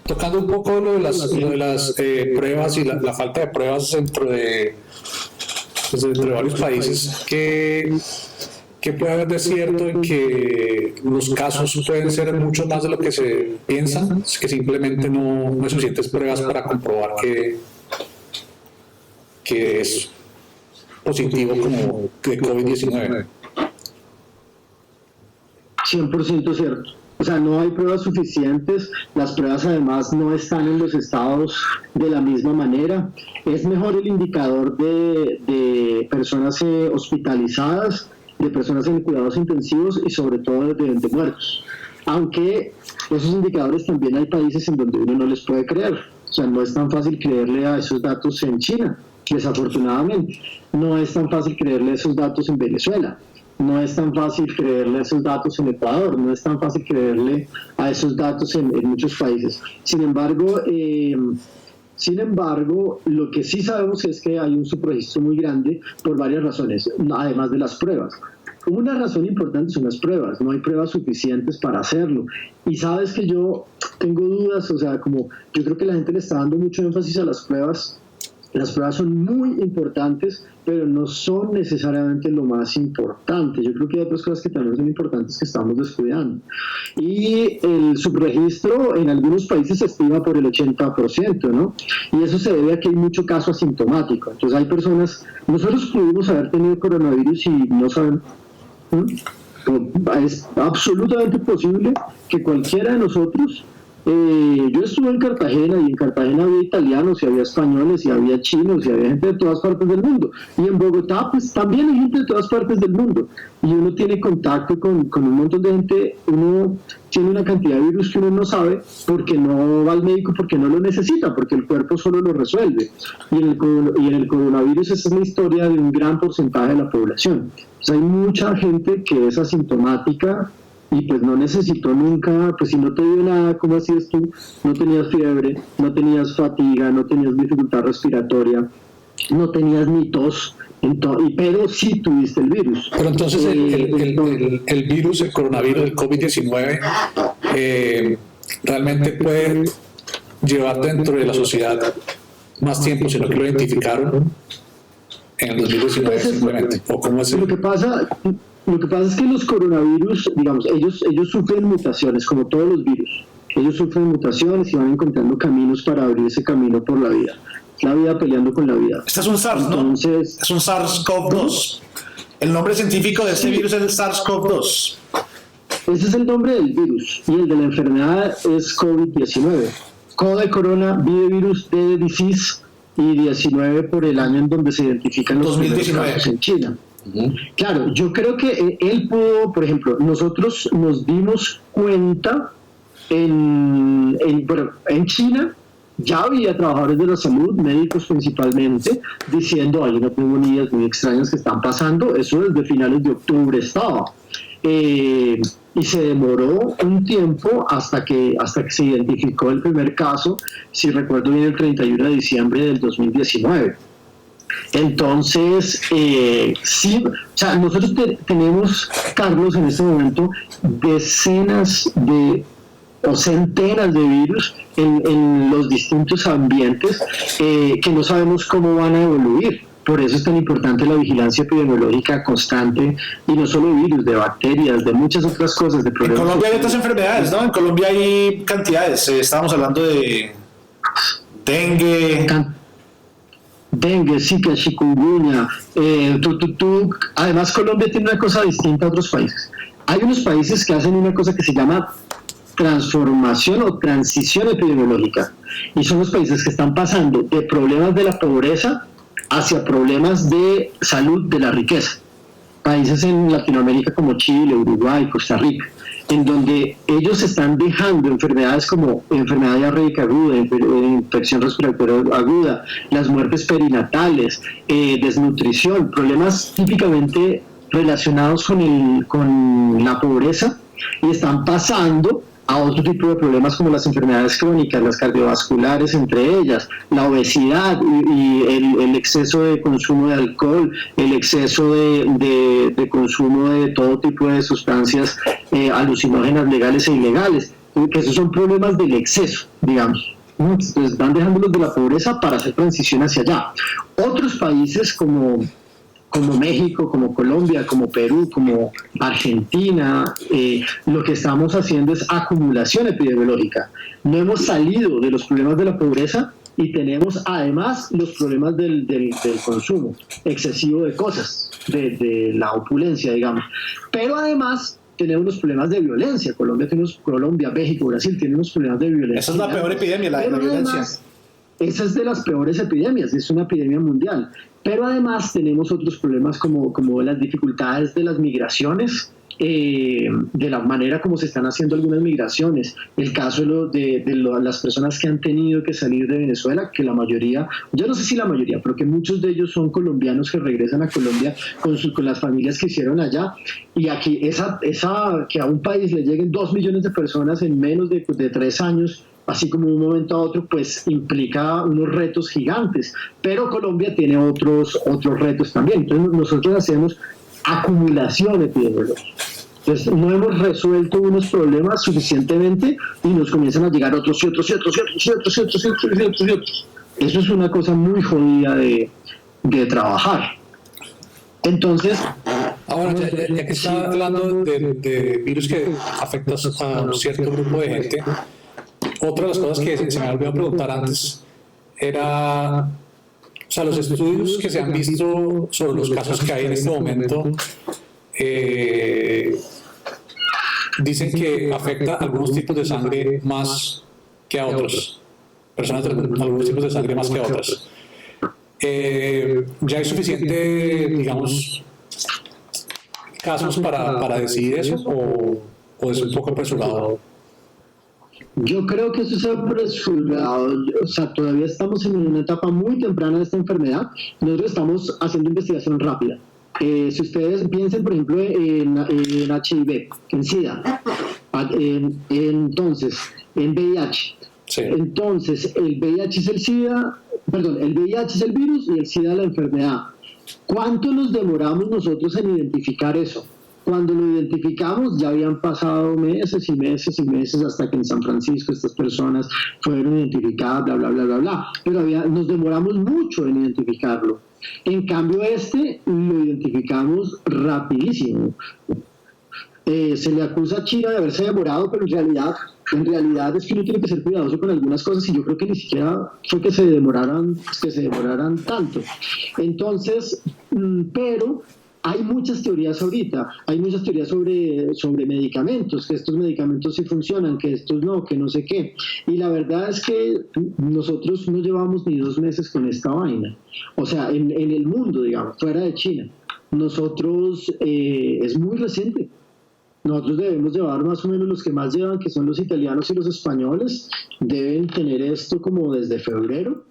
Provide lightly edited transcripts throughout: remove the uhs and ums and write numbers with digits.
Tocando un poco lo de las pruebas y la falta de pruebas pues, dentro de varios países, ¿qué puede haber de cierto en que los casos pueden ser mucho más de lo que se piensa? Es que simplemente no hay suficientes pruebas para comprobar que es positivo como de COVID-19. 100% cierto. O sea, no hay pruebas suficientes, las pruebas además no están en los estados de la misma manera. Es mejor el indicador de personas hospitalizadas, de personas en cuidados intensivos y sobre todo de muertos. Aunque esos indicadores también hay países en donde uno no les puede creer. O sea, no es tan fácil creerle a esos datos en China, desafortunadamente. No es tan fácil creerle a esos datos en Venezuela. No es tan fácil creerle a esos datos en Ecuador, no es tan fácil creerle a esos datos en muchos países. Sin embargo, lo que sí sabemos es que hay un subregistro muy grande por varias razones, además de las pruebas. Una razón importante son las pruebas, no hay pruebas suficientes para hacerlo. Y sabes que yo tengo dudas, o sea, como yo creo que la gente le está dando mucho énfasis a las pruebas. Las pruebas son muy importantes, pero no son necesariamente lo más importante. Yo creo que hay otras cosas que también son importantes que estamos descuidando. Y el subregistro en algunos países se estima por el 80%, ¿no? Y eso se debe a que hay mucho caso asintomático. Entonces hay personas, nosotros pudimos haber tenido coronavirus y no sabemos. Es absolutamente posible que cualquiera de nosotros. Yo estuve en Cartagena y en Cartagena había italianos y había españoles y había chinos y había gente de todas partes del mundo, y en Bogotá pues también hay gente de todas partes del mundo, y uno tiene contacto con un montón de gente. Uno tiene una cantidad de virus que uno no sabe porque no va al médico, porque no lo necesita, porque el cuerpo solo lo resuelve. Y en el coronavirus esa es la historia de un gran porcentaje de la población. Pues hay mucha gente que es asintomática y pues no necesitó nunca, pues si no te dio nada, ¿cómo hacías tú? No tenías fiebre, no tenías fatiga, no tenías dificultad respiratoria, no tenías ni tos, pero sí tuviste el virus. Pero entonces el virus, el coronavirus, el COVID-19, realmente puede llevar dentro de la sociedad más tiempo, sino que lo identificaron en el 2019 simplemente. ¿O cómo es? Lo que pasa es que los coronavirus, digamos, ellos sufren mutaciones, como todos los virus. Ellos sufren mutaciones y van encontrando caminos para abrir ese camino por la vida. La vida peleando con la vida. Este es un SARS, entonces, ¿no? Es un SARS-CoV-2. El nombre científico de este virus es el SARS-CoV-2. Ese es el nombre del virus. Y el de la enfermedad es COVID-19. CO de corona, V de virus, D de disease y 19 por el año en donde se identifican los 2019 casos en China. Claro, yo creo que él pudo, por ejemplo, nosotros nos dimos cuenta en China ya había trabajadores de la salud, médicos principalmente, diciendo hay unas neumonías muy extrañas que están pasando. Eso desde finales de octubre estaba. Y se demoró un tiempo hasta que se identificó el primer caso, si recuerdo bien, el 31 de diciembre del 2019. Entonces, sí, o sea, nosotros tenemos, Carlos, en este momento decenas o centenas de virus en los distintos ambientes que no sabemos cómo van a evoluir. Por eso es tan importante la vigilancia epidemiológica constante, y no solo de virus, de bacterias, de muchas otras cosas, de problemas. En Colombia hay otras enfermedades, ¿no? En Colombia hay cantidades. Estábamos hablando de dengue, zika, chikungunya, Además, Colombia tiene una cosa distinta a otros países. Hay unos países que hacen una cosa que se llama transformación o transición epidemiológica, y son los países que están pasando de problemas de la pobreza hacia problemas de salud de la riqueza. Países en Latinoamérica como Chile, Uruguay, Costa Rica, en donde ellos están dejando enfermedades como enfermedad diarreica aguda, infección respiratoria aguda, las muertes perinatales, desnutrición, problemas típicamente relacionados con la pobreza, y están pasando a otro tipo de problemas como las enfermedades crónicas, las cardiovasculares entre ellas, la obesidad y el exceso de consumo de alcohol, el exceso de consumo de todo tipo de sustancias alucinógenas legales e ilegales. que esos son problemas del exceso, digamos. Entonces van dejándolos de la pobreza para hacer transición hacia allá. Otros países como México, como Colombia, como Perú, como Argentina, lo que estamos haciendo es acumulación epidemiológica. No hemos salido de los problemas de la pobreza y tenemos además los problemas del consumo excesivo de cosas, de la opulencia, digamos. Pero además tenemos los problemas de violencia. Colombia, México, Brasil tienen unos problemas de violencia. Esa es la peor epidemia, la violencia. Además, esa es de las peores epidemias, es una epidemia mundial. Pero además tenemos otros problemas como las dificultades de las migraciones, de la manera como se están haciendo algunas migraciones. El caso de las personas que han tenido que salir de Venezuela, que la mayoría, yo no sé si la mayoría, pero que muchos de ellos son colombianos que regresan a Colombia con las familias que hicieron allá. Y aquí que a un país le lleguen 2 millones de personas en menos de 3 años, así como de un momento a otro, pues implica unos retos gigantes. Pero Colombia tiene otros retos también. Entonces nosotros hacemos acumulación epidemiológica. Entonces no hemos resuelto unos problemas suficientemente y nos comienzan a llegar otros y otros y otros y otros y otros y otros y otros y otros y otros. Eso es una cosa muy jodida de trabajar. Entonces, ahora ya que está hablando de virus que afecta a un cierto grupo de gente, otra de las cosas que se me olvidó preguntar antes era, o sea, los estudios que se han visto sobre los casos que hay en este momento dicen que afecta a algunos tipos de sangre más que a otros, personas de algunos tipos de sangre más que a otras. ¿Ya hay suficiente, digamos, casos para decidir eso o es un poco apresurado? Yo creo que eso es apresurado. O sea, todavía estamos en una etapa muy temprana de esta enfermedad. Nosotros estamos haciendo investigación rápida. Si ustedes piensen, por ejemplo, en HIV, en SIDA, entonces, en VIH. Sí. Entonces, el VIH es el SIDA, perdón, el VIH es el virus y el SIDA la enfermedad. ¿Cuánto nos demoramos nosotros en identificar eso? Cuando lo identificamos ya habían pasado meses y meses y meses hasta que en San Francisco estas personas fueron identificadas, bla, bla, bla, bla, bla. Pero nos demoramos mucho en identificarlo. En cambio lo identificamos rapidísimo. Se le acusa a China de haberse demorado, pero en realidad es que uno tiene que ser cuidadoso con algunas cosas y yo creo que ni siquiera fue que se demoraran tanto. Entonces, pero hay muchas teorías ahorita, hay muchas teorías sobre medicamentos, que estos medicamentos sí funcionan, que estos no, que no sé qué. Y la verdad es que nosotros no llevamos ni 2 meses con esta vaina. O sea, en el mundo, digamos, fuera de China. Nosotros, es muy reciente. Nosotros debemos llevar más o menos los que más llevan, que son los italianos y los españoles, deben tener esto como desde febrero.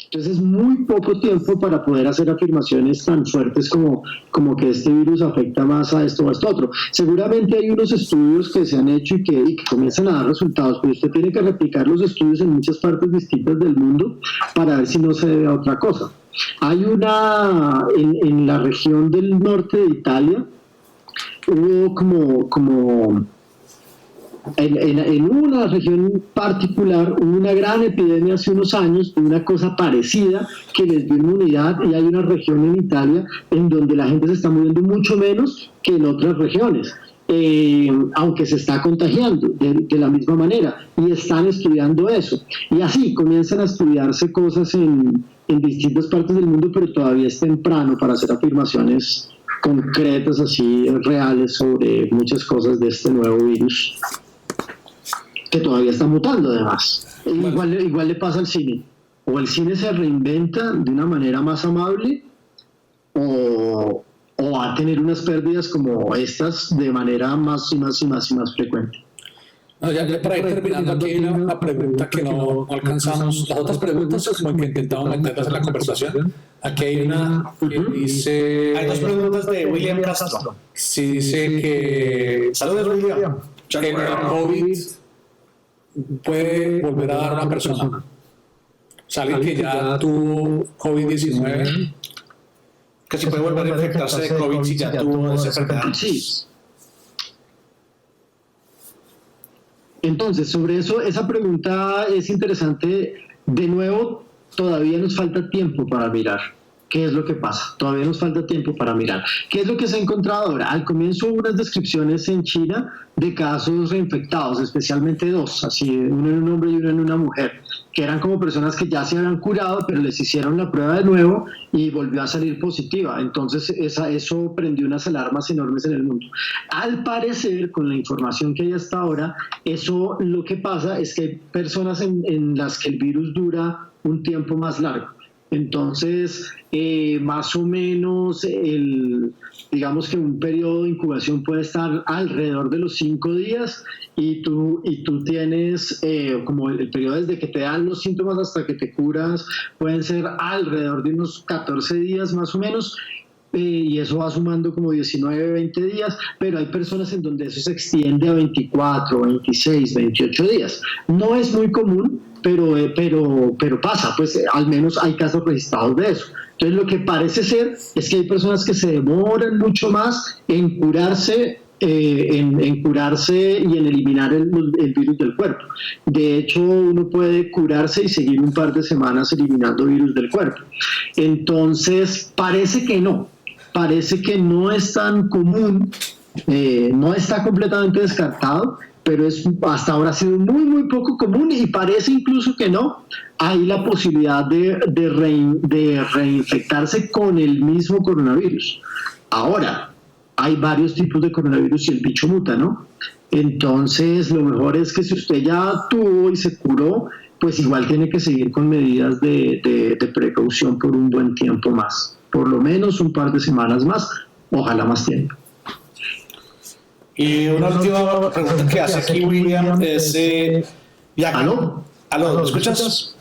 Entonces es muy poco tiempo para poder hacer afirmaciones tan fuertes como que este virus afecta más a esto o a esto otro. Seguramente hay unos estudios que se han hecho y que comienzan a dar resultados, pero usted tiene que replicar los estudios en muchas partes distintas del mundo para ver si no se debe a otra cosa. Hay en la región del norte de Italia, hubo como en una región particular hubo una gran epidemia hace unos años de una cosa parecida que les dio inmunidad, y hay una región en Italia en donde la gente se está muriendo mucho menos que en otras regiones, aunque se está contagiando de la misma manera, y están estudiando eso, y así comienzan a estudiarse cosas en distintas partes del mundo, pero todavía es temprano para hacer afirmaciones concretas así, reales, sobre muchas cosas de este nuevo virus que todavía está mutando además. Igual le pasa al cine, o el cine se reinventa de una manera más amable o va a tener unas pérdidas como estas de manera más frecuente. No, ya para ir terminando, aquí hay una pregunta que no alcanzamos. Las otras preguntas es como que intentamos meterlas en la conversación. Aquí hay una que dice... Hay 2 preguntas de William Castro. Sí, dice que... Saludos, William. El COVID puede volver a dar a una persona. O sea, alguien que ya tuvo COVID-19... Que si puede volver a infectarse de COVID si ya tuvo esa enfermedad. Sí. Entonces, sobre eso, esa pregunta es interesante. De nuevo, todavía nos falta tiempo para mirar qué es lo que pasa. Todavía nos falta tiempo para mirar. ¿Qué es lo que se ha encontrado ahora? Al comienzo hubo unas descripciones en China de casos reinfectados, especialmente dos, así, uno en un hombre y uno en una mujer, que eran como personas que ya se habían curado, pero les hicieron la prueba de nuevo y volvió a salir positiva. Entonces eso prendió unas alarmas enormes en el mundo. Al parecer, con la información que hay hasta ahora, eso lo que pasa es que hay personas en las que el virus dura un tiempo más largo. Entonces, más o menos, digamos que un periodo de incubación puede estar alrededor de los 5 días y tú tienes como el periodo desde que te dan los síntomas hasta que te curas, pueden ser alrededor de unos 14 días más o menos. Y eso va sumando como 19, 20 días, pero hay personas en donde eso se extiende a 24, 26, 28 días. No es muy común, pero pasa, pues al menos hay casos registrados de eso. Entonces lo que parece ser es que hay personas que se demoran mucho más en curarse, en curarse y en eliminar el virus del cuerpo. De hecho, uno puede curarse y seguir un par de semanas eliminando virus del cuerpo. Entonces, parece que no es tan común, no está completamente descartado, pero hasta ahora ha sido muy, muy poco común y parece incluso que no. Hay la posibilidad de reinfectarse con el mismo coronavirus. Ahora, hay varios tipos de coronavirus y el bicho muta, ¿no? Entonces, lo mejor es que si usted ya tuvo y se curó, pues igual tiene que seguir con medidas de precaución por un buen tiempo más. Por lo menos un par de semanas más, ojalá más tiempo. Y una última pregunta que hace aquí William es... ¿Aló? ¿Me escuchas?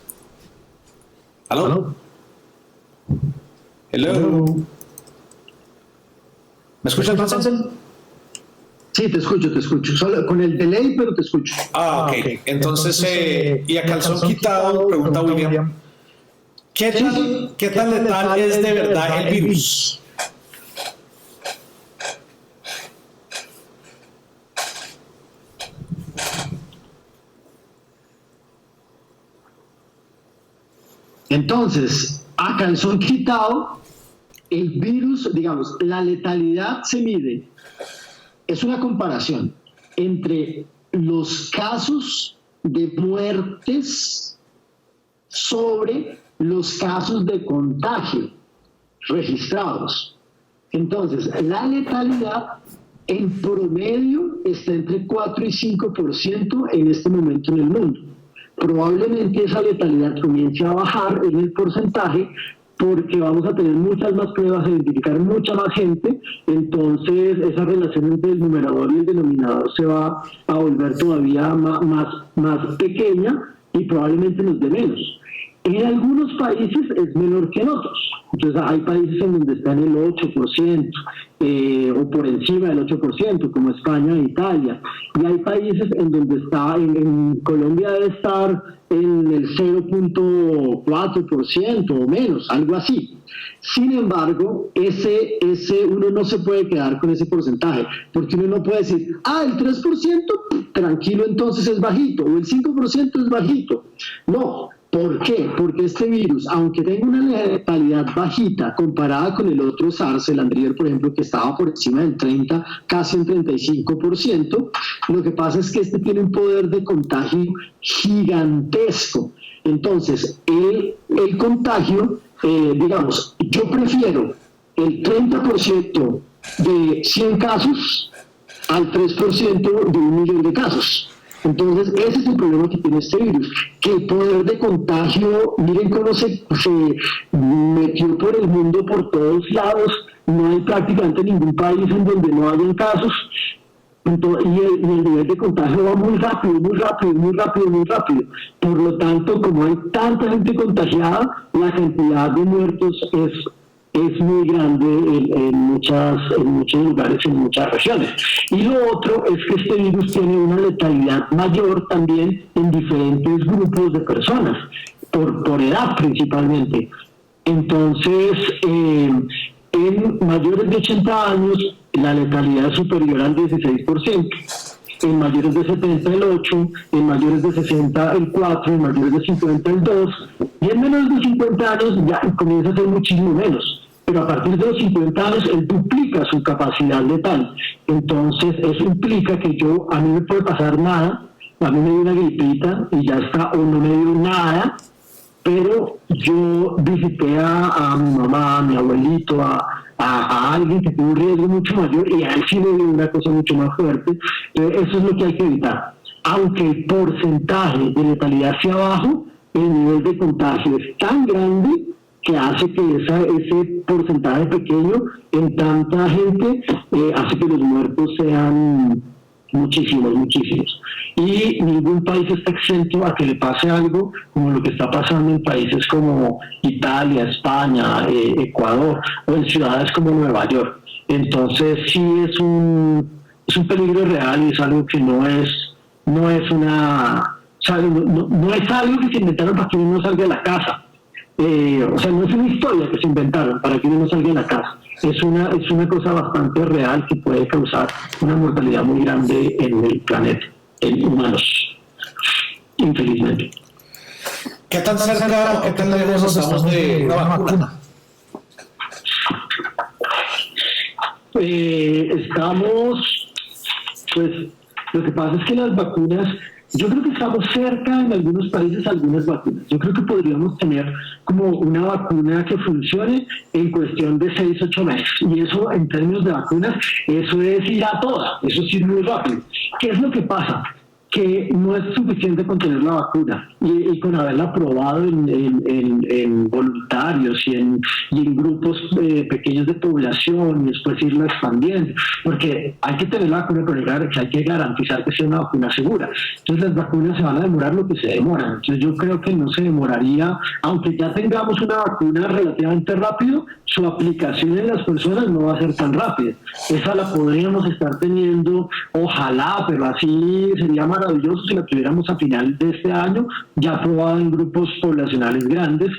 ¿Aló? Hello. ¿Me escuchas, Marcel? Sí, te escucho. Solo con el delay, pero te escucho. Ok. Entonces, y a calzón quitado, pregunta William, ¿qué tan letal es de verdad el virus? Entonces, a calzón quitado, el virus, digamos, la letalidad se mide. Es una comparación entre los casos de muertes sobre los casos de contagio registrados. Entonces, la letalidad en promedio está entre 4 y 5% en este momento en el mundo. Probablemente esa letalidad comience a bajar en el porcentaje porque vamos a tener muchas más pruebas, a identificar mucha más gente, entonces esa relación entre el numerador y el denominador se va a volver todavía más pequeña y probablemente nos dé menos. En algunos países es menor que en otros. Entonces hay países en donde está en el 8% o por encima del 8%, como España e Italia. Y hay países en donde está, en Colombia debe estar en el 0.4% o menos, algo así. Sin embargo, uno no se puede quedar con ese porcentaje, porque uno no puede decir, el 3%, tranquilo, entonces es bajito, o el 5% es bajito. No. ¿Por qué? Porque este virus, aunque tenga una letalidad bajita comparada con el otro SARS, el anterior, por ejemplo, que estaba por encima del 30, casi un 35%, lo que pasa es que este tiene un poder de contagio gigantesco. Entonces, el contagio, digamos, yo prefiero el 30% de 100 casos al 3% de 1.000.000 de casos. Entonces, ese es el problema que tiene este virus, que el poder de contagio, miren cómo se metió por el mundo por todos lados, no hay prácticamente ningún país en donde no hayan casos, entonces, y el nivel de contagio va muy rápido. Por lo tanto, como hay tanta gente contagiada, la cantidad de muertos es muy grande en muchos lugares, en muchas regiones. Y lo otro es que este virus tiene una letalidad mayor también en diferentes grupos de personas, por edad principalmente. Entonces, en mayores de 80 años, la letalidad es superior al 16%. en mayores de 70 el 8, en mayores de 60 el 4, en mayores de 50 el 2, y en menos de 50 años ya comienza a ser muchísimo menos. Pero a partir de los 50 años él duplica su capacidad letal. Entonces eso implica que a mí me puede pasar nada, a mí me dio una gripita y ya está, o no me dio nada, pero yo visité a mi mamá, a mi abuelito, a alguien que tiene un riesgo mucho mayor y a él sí le dio una cosa mucho más fuerte. Eso es lo que hay que evitar. Aunque el porcentaje de letalidad sea bajo, el nivel de contagio es tan grande que hace que ese porcentaje pequeño en tanta gente hace que los muertos sean muchísimos. Y ningún país está exento a que le pase algo como lo que está pasando en países como Italia, España, Ecuador o en ciudades como Nueva York. Entonces sí es un peligro real y es algo que no es algo que se inventaron para que uno no salga de la casa. No es una historia que se inventaron para que uno no salga de la casa. Es una cosa bastante real que puede causar una mortalidad muy grande en el planeta, en humanos, infelizmente. ¿Qué tan cerca o qué tan lejos estamos de una vacuna? Estamos, pues, lo que pasa es que las vacunas, yo creo que estamos cerca en algunos países algunas vacunas. Yo creo que podríamos tener como una vacuna que funcione en cuestión de 6-8 meses. Y eso, en términos de vacunas, eso es ir a toda. Eso sí es muy rápido. ¿Qué es lo que pasa? Que no es suficiente con tener la vacuna y con haberla probado en voluntarios y en grupos pequeños de población y después irla expandiendo, porque hay que tener la vacuna, pero hay que garantizar que sea una vacuna segura. Entonces las vacunas se van a demorar lo que se demoran. Entonces yo creo que no se demoraría, aunque ya tengamos una vacuna relativamente rápido, su aplicación en las personas no va a ser tan rápida. Esa la podríamos estar teniendo, ojalá, pero así sería maravilloso si la tuviéramos a final de este año, ya aprobada en grupos poblacionales grandes,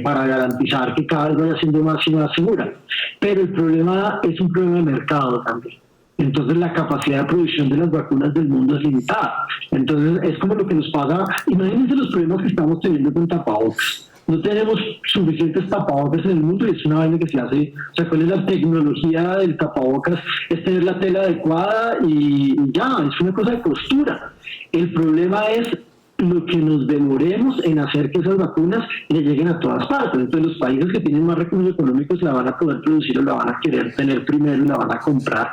para garantizar que cada vez vaya siendo más y más segura. Pero el problema es un problema de mercado también. Entonces la capacidad de producción de las vacunas del mundo es limitada. Entonces es como lo que nos pasa, imagínense los problemas que estamos teniendo con tapabocas. No tenemos suficientes tapabocas en el mundo y es una vaina que se hace. O sea, ¿cuál es la tecnología del tapabocas? Es tener la tela adecuada y ya, es una cosa de costura. El problema es lo que nos demoremos en hacer que esas vacunas le lleguen a todas partes. Entonces los países que tienen más recursos económicos la van a poder producir o la van a querer tener primero y la van a comprar.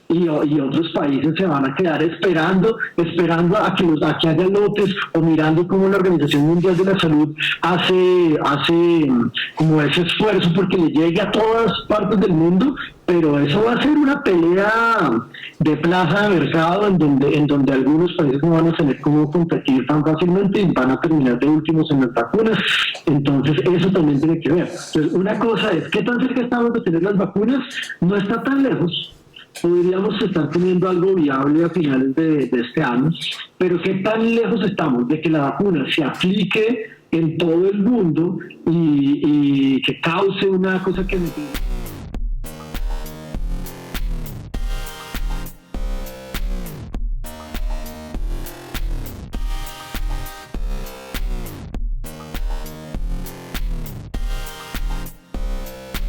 Y otros países se van a quedar esperando a que haya lotes o mirando cómo la Organización Mundial de la Salud hace como ese esfuerzo porque le llegue a todas partes del mundo, pero eso va a ser una pelea de plaza de mercado en donde algunos países no van a tener cómo competir tan fácilmente y van a terminar de últimos en las vacunas. Entonces eso también tiene que ver. Entonces una cosa es, ¿qué tan cerca estamos de tener las vacunas? No está tan lejos. Podríamos estar teniendo algo viable a finales de este año, pero ¿qué tan lejos estamos de que la vacuna se aplique en todo el mundo y que cause una cosa que